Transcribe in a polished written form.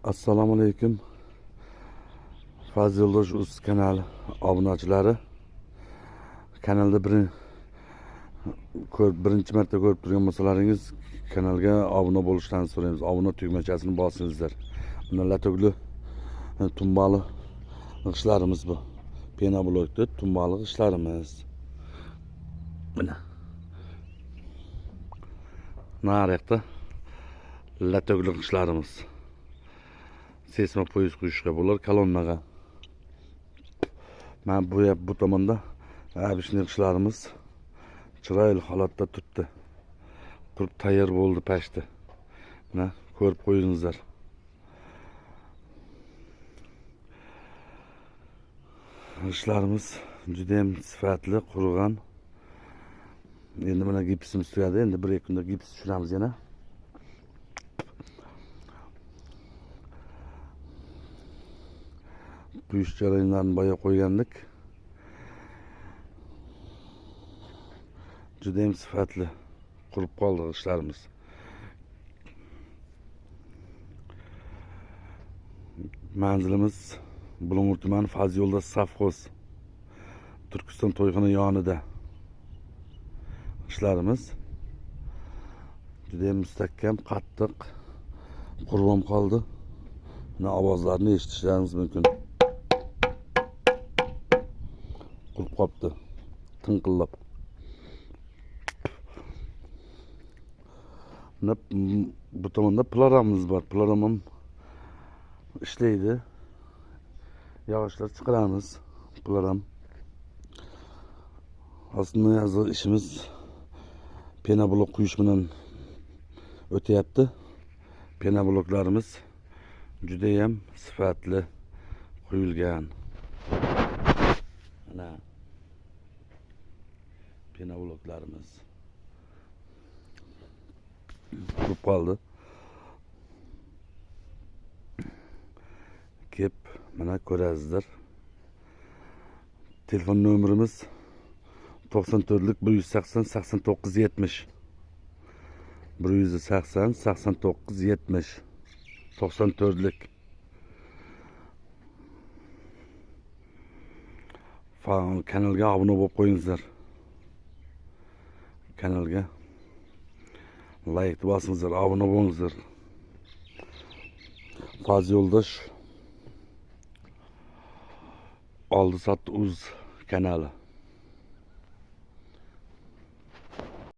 Assalomu alaykum. Fazildosh uz kanali obunachilari. Kanalda birinchi marta ko'rib turgan bo'lsalaringiz, kanalga obuna bo'lishni so'raymiz. Obuna tugmachasini bosingizlar. Mana latugli tumbali g'ishlarimiz bu. Pena blokda tumbali g'ishlarimiz. Mana. Naraqda latugli g'ishlarimiz. Sesma poyez qo'yishga bo'lar kolonnaga. Mana bu tomonda abishning g'ishlarimiz chiroyli holatda turibdi. Turib tayyor bo'ldi pashti. Mana ko'rib qo'yingizlar. G'ishlarimiz juda ham sifatli, qurg'an. Endi mana gipsimiz tugadi. Endi 1-2 kunda gips tushiramiz yana. Kuyish jarayonlarini boya qo'ygandik. Juda ham sifatli qurib qoldi g'ishlarimiz. Manzilimiz Bulung'ur tumani Fazyo'lda Safxoz Turkiston to'yxona yonida. G'ishlarimiz juda ham mustahkam, qattiq qurib qoldi. Mana ovozlarni eshitishlaringiz mumkin. Qurib qopti, tinqillab. Bu tomonda ploramimiz bor. Ploram ham ishlaydi. Yog'ochlar chiqaramiz. Ploram. Aslında hozir ishimiz pena blok quyish bilan o'tyapti. Pena bloklarimiz juda ham sifatli quyilgan. Mana pena bloklarimiz qurib qoldi. Kep mana ko'rasizlar. Telefon nomerimiz 94lik 180 89 70. 180 89 70. 94lik. Kanalga obuna bo'lib qo'yingizlar. Kanalga like bosingizlar, obuna bo'lingizlar. Fazildosh oldi sotdi uz kanali.